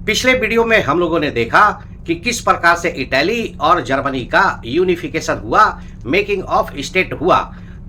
पिछले वीडियो में हम लोगों ने देखा कि किस प्रकार से इटली और जर्मनी का यूनिफिकेशन हुआ, मेकिंग ऑफ स्टेट हुआ।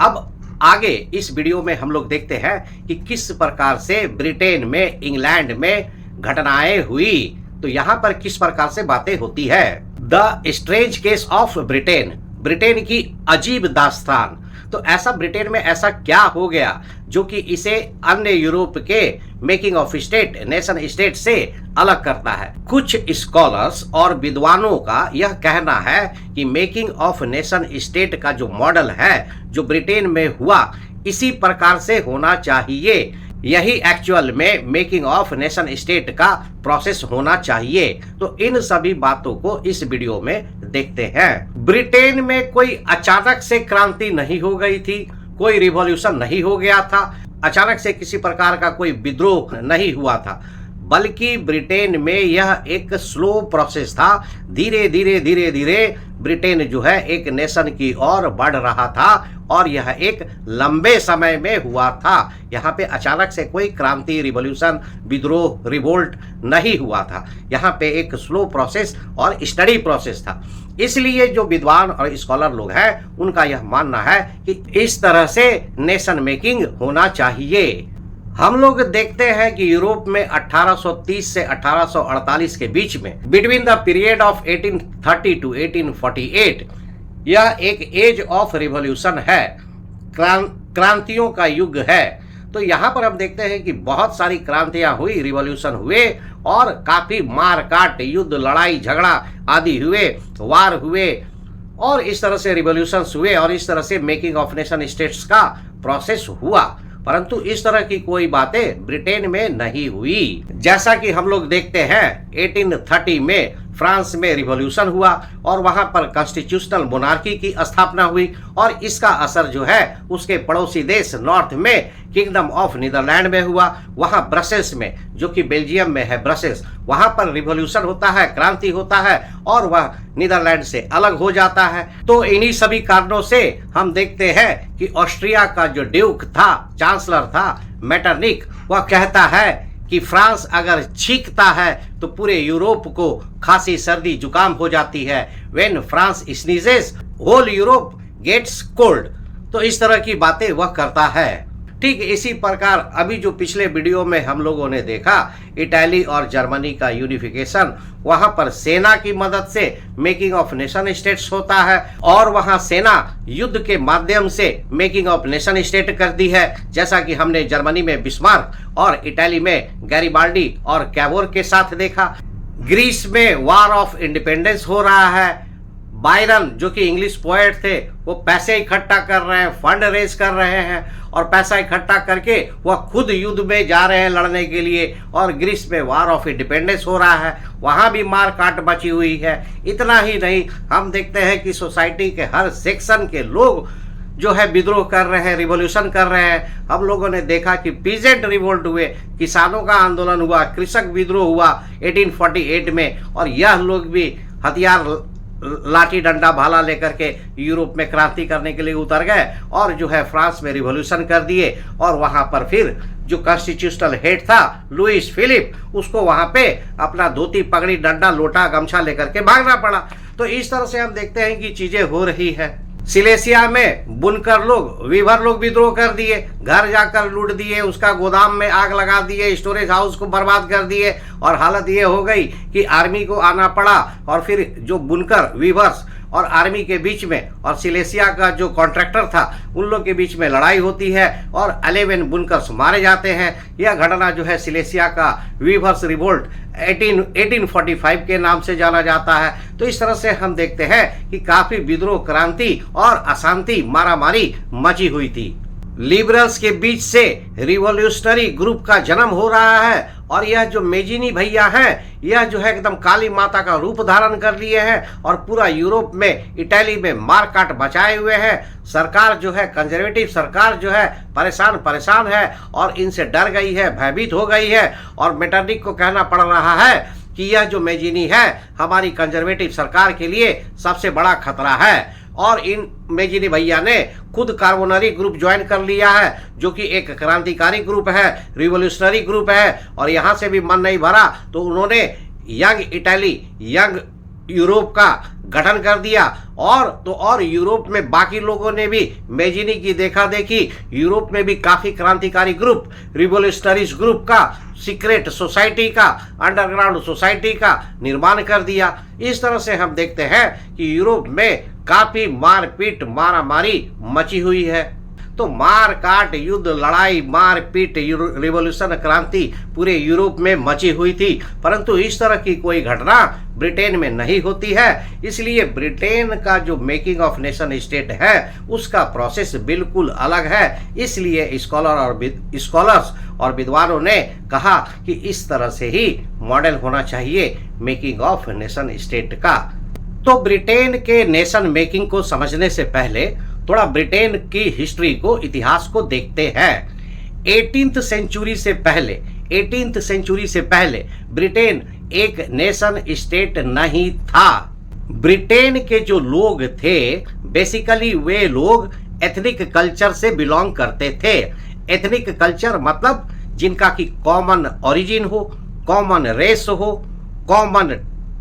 अब आगे इस वीडियो में हम लोग देखते हैं कि किस प्रकार से ब्रिटेन में, इंग्लैंड में घटनाएं हुई, तो यहाँ पर किस प्रकार से बातें होती है। The strange case of Britain, Britain की अजीब दास्तान। तो ऐसा ब्रिटेन में ऐसा क्या हो गया जो कि इसे अन्य यूरोप के making of state, nation state से अलग करता है। कुछ स्कॉलर्स और विद्वानों का यह कहना है कि मेकिंग ऑफ नेशन स्टेट का जो मॉडल है, जो ब्रिटेन में हुआ, इसी प्रकार से होना चाहिए। यही एक्चुअल में मेकिंग ऑफ नेशन स्टेट का प्रोसेस होना चाहिए। तो इन सभी बातों को इस वीडियो में देखते हैं। ब्रिटेन में कोई अचानक से क्रांति नहीं हो गई थी, कोई रिवॉल्यूशन नहीं हो गया था, अचानक से किसी प्रकार का कोई विद्रोह नहीं हुआ था, बल्कि ब्रिटेन में यह एक स्लो प्रोसेस था। धीरे धीरे ब्रिटेन जो है एक नेशन की ओर बढ़ रहा था और यह एक लंबे समय में हुआ था। यहाँ पे अचानक से कोई क्रांति, रिवॉल्यूशन, विद्रोह, रिवोल्ट नहीं हुआ था। यहाँ पे एक स्लो प्रोसेस और स्टडी प्रोसेस था। इसलिए जो विद्वान और स्कॉलर लोग हैं, उनका यह मानना है कि इस तरह से नेशन मेकिंग होना चाहिए। हम लोग देखते हैं कि यूरोप में 1830 से 1848 के बीच में, between the period of 1830 to 1848, यह एक एज ऑफ रिवॉल्यूशन है, क्रांतियों का युग है। तो यहाँ पर हम देखते हैं कि बहुत सारी क्रांतियां हुई, रिवॉल्यूशन हुए और काफी मार काट, युद्ध, लड़ाई झगड़ा आदि हुए, वार हुए और इस तरह से रिवॉल्यूशंस हुए और इस तरह से मेकिंग ऑफ नेशन स्टेट्स का प्रोसेस हुआ। परंतु इस तरह की कोई बातें ब्रिटेन में नहीं हुई। जैसा कि हम लोग देखते हैं 1830 में फ्रांस में रिवॉल्यूशन हुआ और वहां पर कॉन्स्टिट्यूशनल मोनार्की की स्थापना हुई और इसका असर जो है उसके पड़ोसी देश नॉर्थ में किंगडम ऑफ नीदरलैंड में हुआ। वहां ब्रसेल्स में, जो कि बेल्जियम में है ब्रसेल्स, वहां पर रिवॉल्यूशन होता है, क्रांति होता है और वह नीदरलैंड से अलग हो जाता है। तो इन्हीं सभी कारणों से हम देखते हैं कि ऑस्ट्रिया का जो ड्यूक था, चांसलर था मेटरनिक, वह कहता है कि फ्रांस अगर छींकता है तो पूरे यूरोप को खांसी, सर्दी, जुकाम हो जाती है। When France sneezes whole Europe gets cold. तो इस तरह की बातें वह करता है। ठीक इसी प्रकार अभी जो पिछले वीडियो में हम लोगों ने देखा, इटली और जर्मनी का यूनिफिकेशन, वहां पर सेना की मदद से मेकिंग ऑफ नेशन स्टेट्स होता है और वहां सेना युद्ध के माध्यम से मेकिंग ऑफ नेशन स्टेट करती है। जैसा कि हमने जर्मनी में बिस्मार्क और इटली में गैरिबाल्डी और कैवोर के साथ देखा। ग्रीस में वार ऑफ इंडिपेंडेंस हो रहा है। बायरन, जो कि इंग्लिश पोएट थे, वो पैसे इकट्ठा कर रहे हैं, फंड रेज कर रहे हैं और पैसा इकट्ठा करके वह खुद युद्ध में जा रहे हैं लड़ने के लिए। और ग्रीस में वार ऑफ इंडिपेंडेंस हो रहा है, वहां भी मार काट बची हुई है। इतना ही नहीं, हम देखते हैं कि सोसाइटी के हर सेक्शन के लोग जो है विद्रोह कर रहे हैं, रिवॉल्यूशन कर रहे हैं। हम लोगों ने देखा कि पीजेंट रिवोल्ट हुए, किसानों का आंदोलन हुआ, कृषक विद्रोह हुआ 1848 में और यह लोग भी हथियार, लाठी डंडा भाला लेकर के यूरोप में क्रांति करने के लिए उतर गए और जो है फ्रांस में रिवॉल्यूशन कर दिए। और वहां पर फिर जो कॉन्स्टिट्यूशनल हेड था लुइस फिलिप, उसको वहां पे अपना धोती, पगड़ी, डंडा, लोटा, गमछा लेकर के भागना पड़ा। तो इस तरह से हम देखते हैं कि चीजें हो रही है। सिलेसिया में बुनकर लोग, वीवर लोग विद्रोह कर दिए, घर जाकर लूट दिए, उसका गोदाम में आग लगा दिए, स्टोरेज हाउस को बर्बाद कर दिए और हालत ये हो गई कि आर्मी को आना पड़ा। और फिर जो बुनकर, वीवर्स और आर्मी के बीच में और सिलेसिया का जो कॉन्ट्रैक्टर था, उन लोग के बीच में लड़ाई होती है और 11 बुनकर्स मारे जाते हैं। यह घटना जो है सिलेसिया का वीवर्स रिवोल्ट 1845 के नाम से जाना जाता है। तो इस तरह से हम देखते हैं कि काफी विद्रोह, क्रांति और अशांति, मारामारी मची हुई थी। लिबरल्स के बीच से रिवॉल्यूशनरी ग्रुप का जन्म हो रहा है और यह जो मेजिनी भैया हैं, यह जो है एकदम काली माता का रूप धारण कर लिए हैं और पूरा यूरोप में, इटली में मार काट बचाए हुए हैं। सरकार जो है, कंजर्वेटिव सरकार जो है, परेशान है और इनसे डर गई है, भयभीत हो गई है और मेटरनिक को कहना पड़ रहा है कि यह जो मेजिनी है हमारी कंजर्वेटिव सरकार के लिए सबसे बड़ा खतरा है। और इन मेजिनी भैया ने खुद कार्बोनरी ग्रुप ज्वाइन कर लिया है, जो कि एक क्रांतिकारी ग्रुप है, रिवोल्यूशनरी ग्रुप है। और यहाँ से भी मन नहीं भरा तो उन्होंने यंग इटली, यंग यूरोप का गठन कर दिया। और यूरोप में बाकी लोगों ने भी मेजिनी की देखा देखी यूरोप में भी काफी क्रांतिकारी ग्रुप, रिवोल्यूशनरीज ग्रुप का, सीक्रेट सोसाइटी का, अंडरग्राउंड सोसाइटी का निर्माण कर दिया। इस तरह से हम देखते हैं कि यूरोप में काफी मारपीट, मारामारी मची हुई है। तो मार काट, युद्ध, लड़ाई, मारपीट, रिवॉल्यूशन, क्रांति पूरे यूरोप में मची हुई थी। परंतु इस तरह की कोई घटना ब्रिटेन में नहीं होती है। इसलिए ब्रिटेन का जो मेकिंग ऑफ नेशन स्टेट है उसका प्रोसेस बिल्कुल अलग है। इसलिए स्कॉलर्स और विद्वानों ने कहा कि इस तरह से ही मॉडल होना चाहिए मेकिंग ऑफ नेशन स्टेट का। तो ब्रिटेन के नेशन मेकिंग को समझने से पहले थोड़ा ब्रिटेन की हिस्ट्री को, इतिहास को देखते हैं। 18th सेंचुरी से पहले ब्रिटेन एक नेशन स्टेट नहीं था। ब्रिटेन के जो लोग थे बेसिकली वे लोग एथनिक कल्चर से बिलोंग करते थे। एथनिक कल्चर मतलब जिनका की कॉमन ओरिजिन हो, कॉमन रेस हो, कॉमन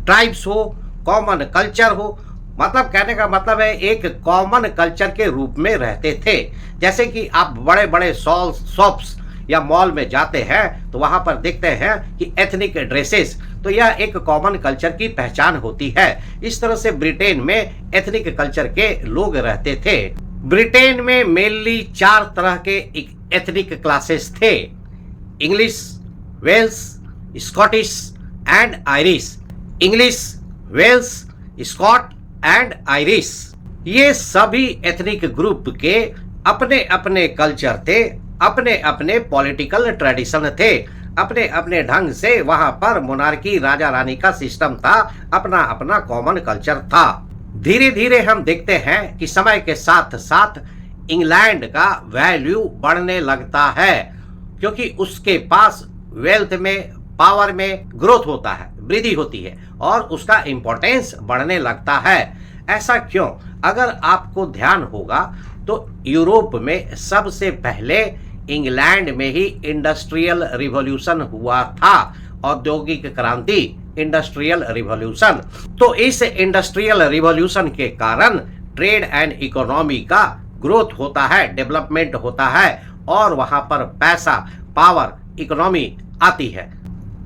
ट्राइब्स हो, कॉमन कल्चर हो। मतलब कहने का मतलब है एक कॉमन कल्चर के रूप में रहते थे। जैसे कि आप बड़े बड़े शॉप्स या मॉल में जाते हैं तो वहां पर देखते हैं कि एथनिक ड्रेसेस, तो यह एक कॉमन कल्चर की पहचान होती है। इस तरह से ब्रिटेन में एथनिक कल्चर के लोग रहते थे। ब्रिटेन में मेनली 4 तरह के एथनिक क्लासेस थे: English, Wales, Scottish and Irish. English, Wales, Scot and Irish, ये सभी एथनिक ग्रुप के अपने अपने कल्चर थे, अपने अपने पॉलिटिकल ट्रेडिशन थे, अपने अपने ढंग से वहां पर मोनार्की, राजा रानी का सिस्टम था, अपना अपना कॉमन कल्चर था। धीरे धीरे हम देखते हैं कि समय के साथ साथ इंग्लैंड का वैल्यू बढ़ने लगता है, क्योंकि उसके पास वेल्थ में, पावर में ग्रोथ होता है, वृद्धि होती है और उसका इंपॉर्टेंस बढ़ने लगता है। ऐसा क्यों? अगर आपको ध्यान होगा तो यूरोप में सबसे पहले इंग्लैंड में ही इंडस्ट्रियल रिवॉल्यूशन हुआ था, औद्योगिक क्रांति, इंडस्ट्रियल रिवॉल्यूशन। तो इस इंडस्ट्रियल रिवॉल्यूशन के कारण ट्रेड एंड इकोनॉमी का ग्रोथ होता है, डेवलपमेंट होता है और वहां पर पैसा, पावर, इकोनॉमी आती है।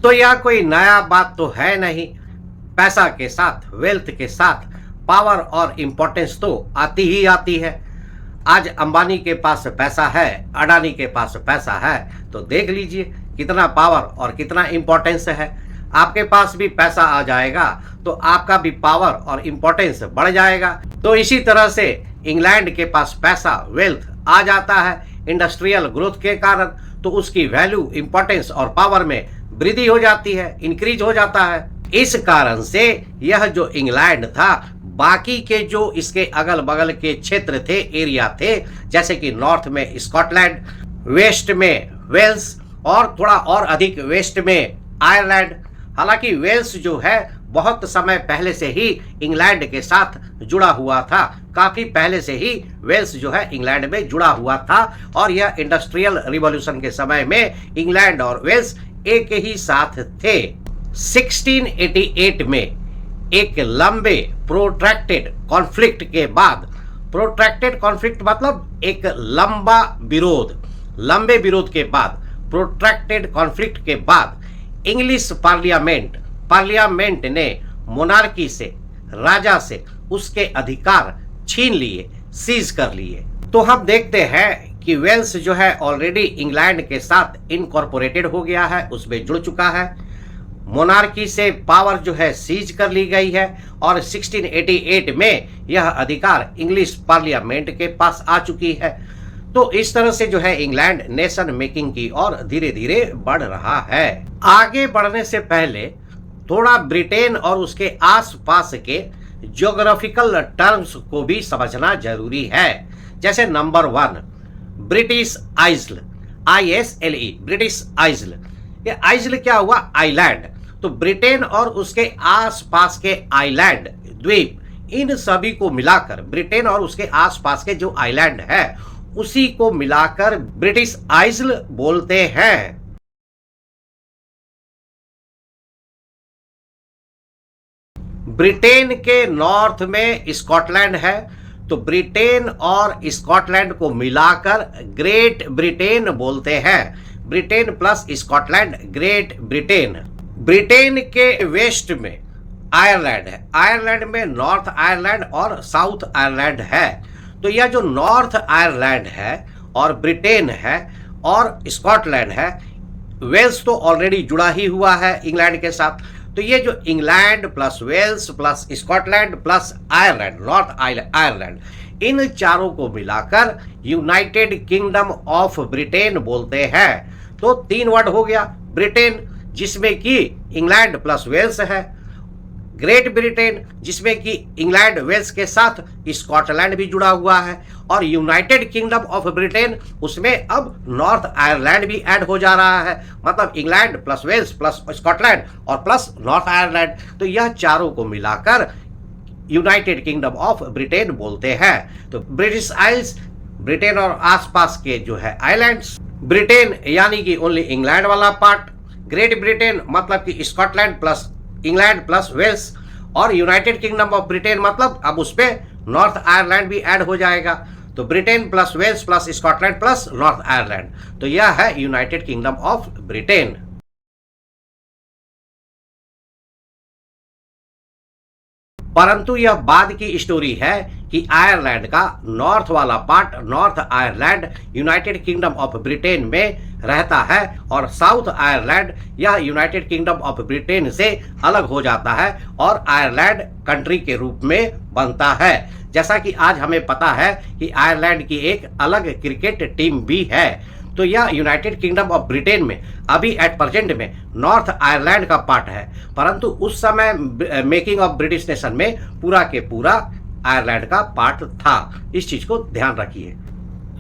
तो यह कोई नया बात तो है नहीं। पैसा के साथ, वेल्थ के साथ पावर और इंपॉर्टेंस तो आती ही आती है। आज अंबानी के पास पैसा है, अडानी के पास पैसा है, तो देख लीजिए कितना पावर और कितना इंपॉर्टेंस है। आपके पास भी पैसा आ जाएगा तो आपका भी पावर और इंपॉर्टेंस बढ़ जाएगा। तो इसी तरह से इंग्लैंड के पास पैसा, वेल्थ आ जाता है इंडस्ट्रियल ग्रोथ के कारण, तो उसकी वैल्यू, इंपॉर्टेंस और पावर में वृद्धि हो जाती है, इंक्रीज हो जाता है। इस कारण से यह जो इंग्लैंड था, बाकी के जो इसके अगल बगल के क्षेत्र थे, एरिया थे, जैसे कि नॉर्थ में स्कॉटलैंड, वेस्ट में वेल्स और थोड़ा और अधिक वेस्ट में आयरलैंड। हालांकि वेल्स जो है बहुत समय पहले से ही इंग्लैंड के साथ जुड़ा हुआ था, काफी पहले से ही वेल्स जो है इंग्लैंड में जुड़ा हुआ था और यह इंडस्ट्रियल रिवॉल्यूशन के समय में इंग्लैंड और वेल्स एक ही साथ थे। 1688 में एक लंबे प्रोट्रैक्टेड कॉन्फ्लिक्ट के बाद, प्रोट्रैक्टेड कॉन्फ्लिक्ट मतलब एक लंबा विरोध, लंबे विरोध के बाद, प्रोट्रैक्टेड कॉन्फ्लिक्ट के बाद इंग्लिश पार्लियामेंट ने मोनार्की से, राजा से उसके अधिकार छीन लिए, सीज कर लिए। तो हम देखते हैं कि वेल्स जो है ऑलरेडी इंग्लैंड के साथ इनकॉर्पोरेटेड हो गया है, उसमें जुड़ चुका है। मोनार्की से पावर जो है सीज कर ली गई है और 1688 में यह अधिकार इंग्लिश पार्लियामेंट के पास आ चुकी है। तो इस तरह से जो है इंग्लैंड नेशन मेकिंग की ओर धीरे धीरे बढ़ रहा है। आगे बढ़ने से पहले थोड़ा ब्रिटेन और उसके आसपास के ज्योग्राफिकल टर्म्स को भी समझना जरूरी है। जैसे नंबर 1 ब्रिटिश आइस्ल, ISLE, ब्रिटिश आइस्ल। ये आइस्ल क्या हुआ? आइलैंड। तो ब्रिटेन और उसके आसपास के आइलैंड, द्वीप, इन सभी को मिलाकर ब्रिटेन और उसके आसपास के जो आइलैंड है उसी को मिलाकर ब्रिटिश आइल्स बोलते हैं। ब्रिटेन के नॉर्थ में स्कॉटलैंड है, तो ब्रिटेन और स्कॉटलैंड को मिलाकर ग्रेट ब्रिटेन बोलते हैं। Britain plus Scotland great Britain. Britain के वेस्ट में आयरलैंड है, आयरलैंड में नॉर्थ आयरलैंड और साउथ आयरलैंड है। तो यह जो नॉर्थ आयरलैंड है और ब्रिटेन है और स्कॉटलैंड है, वेल्स तो ऑलरेडी जुड़ा ही हुआ है इंग्लैंड के साथ। तो ये जो England plus Wales plus Scotland plus Ireland, North Ireland, इन चारों को मिलाकर यूनाइटेड किंगडम ऑफ ब्रिटेन बोलते हैं। तो 3 वर्ड हो गया, ब्रिटेन जिसमें कि इंग्लैंड प्लस वेल्स है, ग्रेट ब्रिटेन जिसमें कि इंग्लैंड वेल्स के साथ स्कॉटलैंड भी जुड़ा हुआ है, और यूनाइटेड किंगडम ऑफ ब्रिटेन उसमें अब नॉर्थ आयरलैंड भी ऐड हो जा रहा है, मतलब England plus Wales plus Scotland और प्लस नॉर्थ आयरलैंड। तो यह चारों को मिलाकर यूनाइटेड किंगडम ऑफ ब्रिटेन बोलते हैं। तो ब्रिटिश आइल्स, ब्रिटेन और आसपास के जो है आइलैंड्स, ब्रिटेन यानी कि ओनली इंग्लैंड वाला पार्ट, ग्रेट ब्रिटेन मतलब कि Scotland plus England plus Wales, और यूनाइटेड किंगडम ऑफ ब्रिटेन मतलब अब उस पे नॉर्थ आयरलैंड भी ऐड हो जाएगा। तो Britain plus Wales plus Scotland plus North Ireland, तो यह है यूनाइटेड किंगडम ऑफ ब्रिटेन। परंतु यह बाद की स्टोरी है कि आयरलैंड का नॉर्थ वाला part, north Ireland, United Kingdom of Britain में रहता है और साउथ आयरलैंड यह यूनाइटेड किंगडम ऑफ ब्रिटेन से अलग हो जाता है और आयरलैंड कंट्री के रूप में बनता है। जैसा कि आज हमें पता है कि आयरलैंड की एक अलग क्रिकेट टीम भी है। तो यह यूनाइटेड किंगडम ऑफ ब्रिटेन में अभी एट प्रेजेंट में नॉर्थ आयरलैंड का पार्ट है, परंतु उस समय मेकिंग ऑफ ब्रिटिश नेशन में पूरा के पूरा आयरलैंड का पार्ट था। इस चीज को ध्यान रखिए।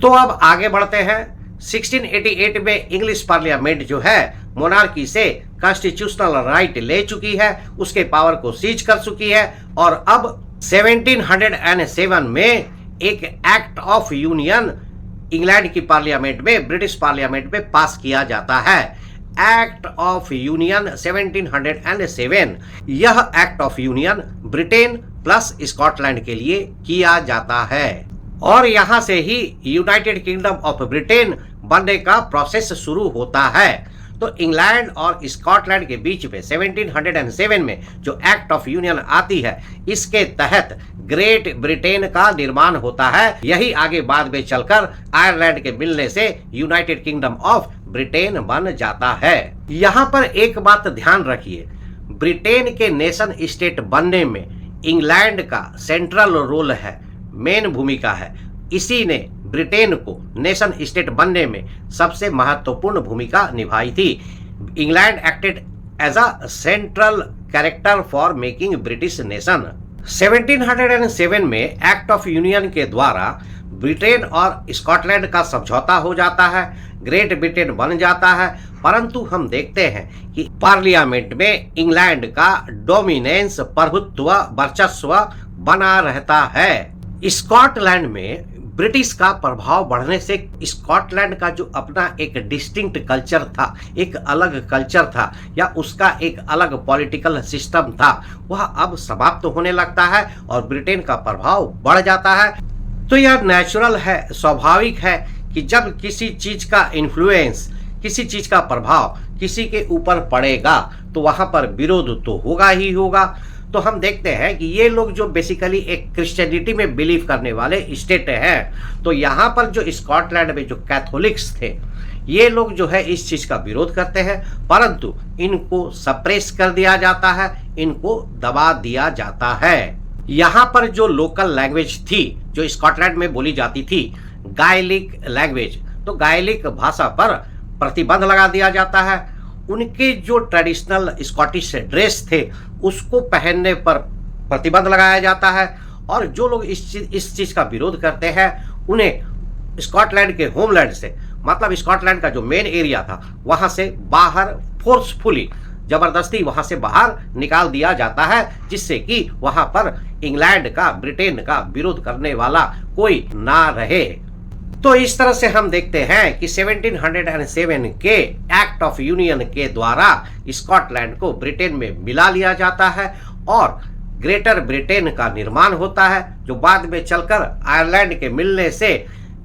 तो अब आगे बढ़ते हैं। 1688 में इंग्लिश पार्लियामेंट जो है मोनार्की से कॉन्स्टिट्यूशनल राइट ले चुकी है, उसके पावर को सीज कर चुकी है, और अब 1707 में एक एक्ट ऑफ यूनियन इंग्लैंड की पार्लियामेंट में, ब्रिटिश पार्लियामेंट में पास किया जाता है। Act of union 1707। यह act of union Britain plus Scotland के लिए किया जाता है और यहां से ही यूनाइटेड किंगडम ऑफ ब्रिटेन बनने का प्रोसेस शुरू होता है। तो इंग्लैंड और स्कॉटलैंड के बीच में 1707 में जो एक्ट ऑफ यूनियन आती है, इसके तहत ग्रेट ब्रिटेन का निर्माण होता है। यही आगे बाद में चलकर आयरलैंड के मिलने से यूनाइटेड किंगडम ऑफ ब्रिटेन बन जाता है। यहाँ पर एक बात ध्यान रखिए, ब्रिटेन के नेशन स्टेट बनने में इंग्लैंड का सेंट्रल रोल है, मेन भूमिका है। इसी ने ब्रिटेन को नेशन स्टेट बनने में सबसे महत्वपूर्ण भूमिका निभाई थी। England acted as a central character for making British nation. 1707 में एक्ट ऑफ यूनियन के द्वारा ब्रिटेन और स्कॉटलैंड का समझौता हो जाता है, ग्रेट ब्रिटेन बन जाता है। परंतु हम देखते हैं कि पार्लियामेंट में इंग्लैंड का डोमिनेंस, प्रभुत्व, वर्चस्व बना रहता है। स्कॉटलैंड में ब्रिटिश का प्रभाव बढ़ने से स्कॉटलैंड का जो अपना एक डिस्टिंक्ट कल्चर था, एक अलग कल्चर था, या उसका एक अलग पॉलिटिकल सिस्टम था, वह अब समाप्त होने लगता है और ब्रिटेन का प्रभाव बढ़ जाता है। तो यह नेचुरल है, स्वाभाविक है कि जब किसी चीज का इन्फ्लुएंस, किसी चीज का प्रभाव किसी के ऊपर पड़ेगा तो वहां पर विरोध तो होगा ही होगा। तो हम देखते हैं कि ये लोग जो बेसिकली एक क्रिश्चियनिटी में बिलीव करने वाले स्टेट हैं, तो यहाँ पर जो स्कॉटलैंड में जो कैथोलिक्स थे, ये लोग जो है इस चीज का विरोध करते हैं, परंतु इनको सप्रेस कर दिया जाता है, इनको दबा दिया जाता है। यहाँ पर जो लोकल लैंग्वेज थी जो स्कॉटलैंड में बोली जाती थी, गायलिक लैंग्वेज, तो गायलिक भाषा पर प्रतिबंध लगा दिया जाता है। उनके जो ट्रेडिशनल स्कॉटिश ड्रेस थे उसको पहनने पर प्रतिबंध लगाया जाता है, और जो लोग इस चीज का विरोध करते हैं उन्हें स्कॉटलैंड के होमलैंड से, मतलब स्कॉटलैंड का जो मेन एरिया था वहां से बाहर फोर्सफुली जबरदस्ती वहां से बाहर निकाल दिया जाता है, जिससे कि वहां पर इंग्लैंड का, ब्रिटेन का विरोध करने वाला कोई ना रहे। तो इस तरह से हम देखते हैं कि 1707 के एक्ट ऑफ यूनियन के द्वारा स्कॉटलैंड को ब्रिटेन में मिला लिया जाता है और ग्रेटर ब्रिटेन का निर्माण होता है, जो बाद में चलकर आयरलैंड के मिलने से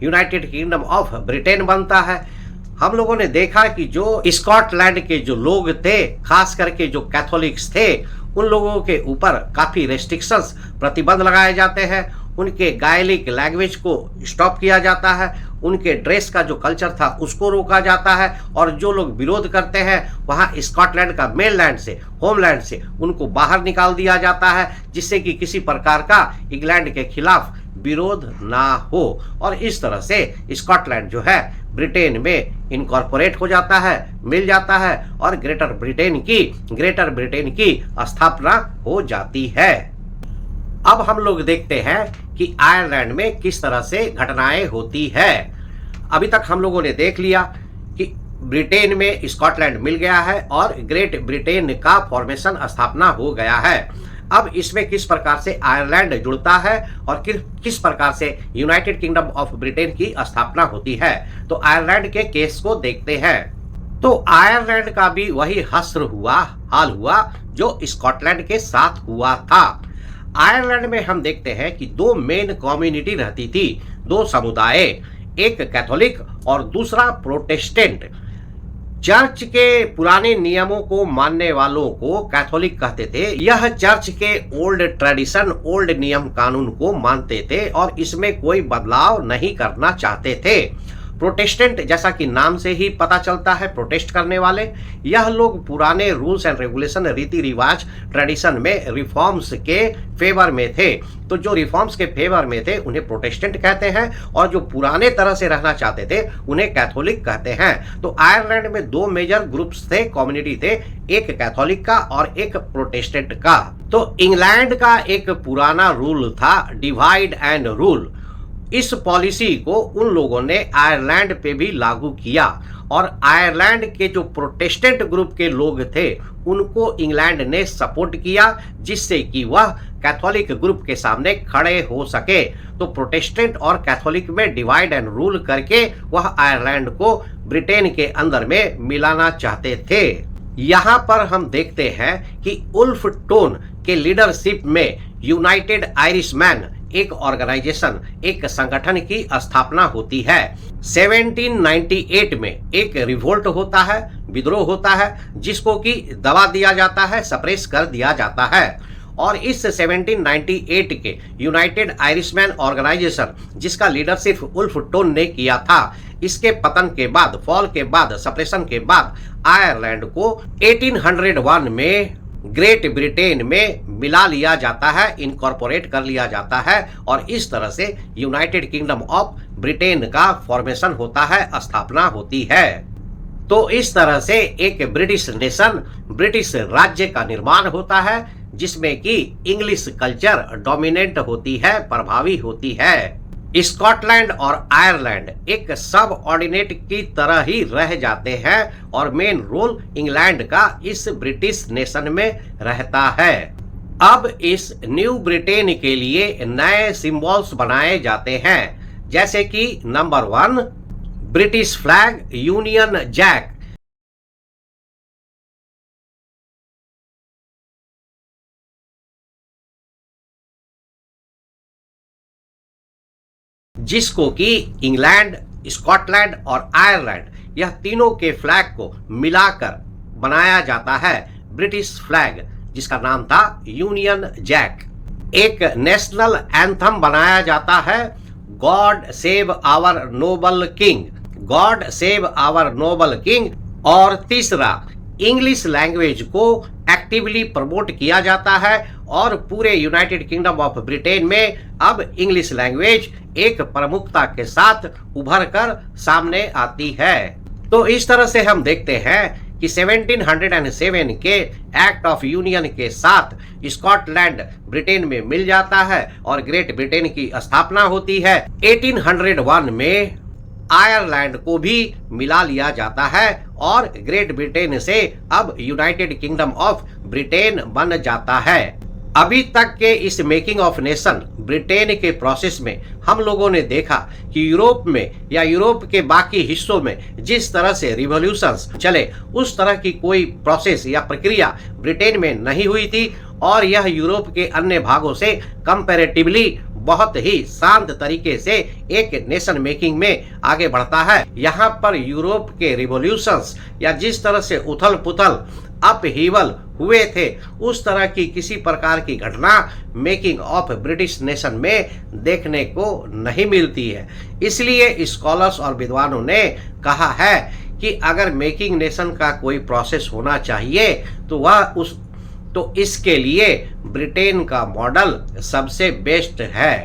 यूनाइटेड किंगडम ऑफ ब्रिटेन बनता है। हम लोगों ने देखा कि जो स्कॉटलैंड के जो लोग थे, खास करके जो कैथोलिक्स थे, उन लोगों के ऊपर काफी रेस्ट्रिक्शंस, प्रतिबंध लगाए जाते हैं। उनके गायलिक लैंग्वेज को स्टॉप किया जाता है, उनके ड्रेस का जो कल्चर था उसको रोका जाता है, और जो लोग विरोध करते हैं वहाँ स्कॉटलैंड का मेनलैंड से, होमलैंड से उनको बाहर निकाल दिया जाता है, जिससे कि किसी प्रकार का इंग्लैंड के खिलाफ विरोध ना हो। और इस तरह से स्कॉटलैंड जो है ब्रिटेन में इनकॉर्पोरेट हो जाता है, मिल जाता है, और ग्रेटर ब्रिटेन की स्थापना हो जाती है। अब हम लोग देखते हैं कि आयरलैंड में किस तरह से घटनाएं होती है। अभी तक हम लोगों ने देख लिया कि ब्रिटेन में स्कॉटलैंड मिल गया है और ग्रेट ब्रिटेन का फॉर्मेशन, स्थापना हो गया है। अब इसमें किस प्रकार से आयरलैंड जुड़ता है और किस प्रकार से यूनाइटेड किंगडम ऑफ ब्रिटेन की स्थापना होती है, तो आयरलैंड के केस को देखते हैं। तो आयरलैंड का भी वही हाल हुआ जो स्कॉटलैंड के साथ हुआ था। आयरलैंड में हम देखते हैं कि दो मेन कम्युनिटी रहती थी, दो समुदाय, एक कैथोलिक और दूसरा प्रोटेस्टेंट। चर्च के पुराने नियमों को मानने वालों को कैथोलिक कहते थे। यह चर्च के ओल्ड ट्रेडिशन, ओल्ड नियम कानून को मानते थे और इसमें कोई बदलाव नहीं करना चाहते थे। प्रोटेस्टेंट, जैसा कि नाम से ही पता चलता है, प्रोटेस्ट करने वाले, यह लोग पुराने रूल्स एंड रेगुलेशन, रीति रिवाज, ट्रेडिशन में रिफॉर्म्स के फेवर में थे। तो जो रिफॉर्म्स के फेवर में थे उन्हें प्रोटेस्टेंट कहते हैं, और जो पुराने तरह से रहना चाहते थे उन्हें कैथोलिक कहते हैं। तो आयरलैंड में दो मेजर ग्रुप्स थे, कम्युनिटी थे, एक कैथोलिक का और एक प्रोटेस्टेंट का। तो इंग्लैंड का एक पुराना रूल था, डिवाइड एंड रूल। इस पॉलिसी को उन लोगों ने आयरलैंड पे भी लागू किया, और आयरलैंड के जो प्रोटेस्टेंट ग्रुप के लोग थे उनको इंग्लैंड ने सपोर्ट किया, जिससे कि वह कैथोलिक ग्रुप के सामने खड़े हो सके। तो प्रोटेस्टेंट और कैथोलिक में डिवाइड एंड रूल करके वह आयरलैंड को ब्रिटेन के अंदर में मिलाना चाहते थे। यहाँ पर हम देखते हैं कि उल्फ टोन के लीडरशिप में यूनाइटेड आयरिशमैन एक ऑर्गेनाइजेशन, एक संगठन की स्थापना होती है। 1798 में एक रिवोल्ट होता है, विद्रोह होता है, जिसको कि दबा दिया जाता है, सप्रेस कर दिया जाता है। और इस 1798 के यूनाइटेड आयरिशमैन ऑर्गेनाइजेशन, जिसका लीडरशिप उल्फ टोन ने किया था, इसके पतन के बाद, फॉल के बाद, सप्रेशन के बाद आयरलैंड को 1801 में ग्रेट ब्रिटेन में मिला लिया जाता है, इनकॉर्पोरेट कर लिया जाता है, और इस तरह से यूनाइटेड किंगडम ऑफ ब्रिटेन का फॉर्मेशन होता है, स्थापना होती है। तो इस तरह से एक ब्रिटिश नेशन, ब्रिटिश राज्य का निर्माण होता है, जिसमें कि इंग्लिश कल्चर डोमिनेंट होती है, प्रभावी होती है। स्कॉटलैंड और आयरलैंड एक सब ऑर्डिनेट की तरह ही रह जाते हैं, और मेन रोल इंग्लैंड का इस ब्रिटिश नेशन में रहता है। अब इस न्यू ब्रिटेन के लिए नए सिंबल्स बनाए जाते हैं, जैसे कि number 1 British flag, Union Jack. जिसको कि इंग्लैंड, स्कॉटलैंड और आयरलैंड, यह तीनों के फ्लैग को मिलाकर बनाया जाता है ब्रिटिश फ्लैग, जिसका नाम था यूनियन जैक। एक नेशनल एंथम बनाया जाता है, God save our noble king, God save our noble king. और तीसरा, इंग्लिश लैंग्वेज को एक्टिवली प्रमोट किया जाता है, और पूरे यूनाइटेड किंगडम ऑफ ब्रिटेन में अब इंग्लिश लैंग्वेज एक प्रमुखता के साथ उभर कर सामने आती है। तो इस तरह से हम देखते हैं कि 1707 के एक्ट ऑफ यूनियन के साथ स्कॉटलैंड ब्रिटेन में मिल जाता है और ग्रेट ब्रिटेन की स्थापना होती है। 1801 में आयरलैंड को भी मिला लिया जाता है और ग्रेट ब्रिटेन से अब यूनाइटेड किंगडम ऑफ ब्रिटेन बन जाता है। अभी तक के इस मेकिंग ऑफ नेशन ब्रिटेन के प्रोसेस में हम लोगों ने देखा कि यूरोप में या यूरोप के बाकी हिस्सों में जिस तरह से रिवॉल्यूशंस चले उस तरह की कोई प्रोसेस या प्रक्रिया ब्रिटेन में नहीं हुई थी और यह यूरोप के अन्य भागों से कंपैरेटिवली बहुत ही शांत तरीके से एक नेशन मेकिंग में आगे बढ़ता है। यहाँ पर यूरोप के रिवॉल्यूशंस या जिस तरह से उथल पुथल अपहीवल हुए थे उस तरह की किसी प्रकार की घटना मेकिंग ऑफ ब्रिटिश नेशन में देखने को नहीं मिलती है। इसलिए स्कॉलर्स और विद्वानों ने कहा है कि अगर मेकिंग नेशन का कोई प्रोसेस होना चाहिए तो इसके लिए ब्रिटेन का मॉडल सबसे बेस्ट है।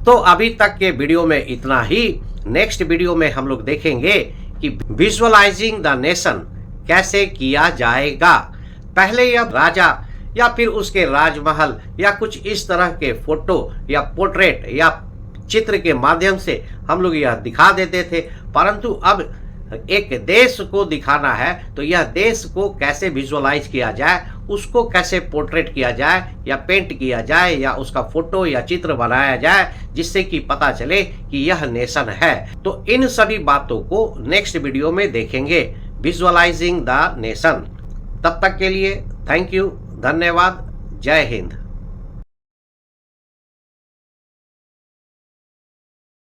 तो अभी तक के वीडियो में इतना ही। नेक्स्ट वीडियो में हम लोग देखेंगे कि विजुअलाइजिंग द नेशन कैसे किया जाएगा। पहले यह राजा या फिर उसके राजमहल या कुछ इस तरह के फोटो या पोर्ट्रेट या चित्र के माध्यम से हम लोग यह दिखा देते थे, परंतु अब एक देश को दिखाना है तो यह देश को कैसे विजुअलाइज किया जाए, उसको कैसे पोर्ट्रेट किया जाए या पेंट किया जाए या उसका फोटो या चित्र बनाया जाए जिससे कि पता चले कि यह नेशन है। तो इन सभी बातों को नेक्स्ट वीडियो में देखेंगे, विजुअलाइजिंग द नेशन। तब तक के लिए थैंक यू, धन्यवाद, जय हिंद।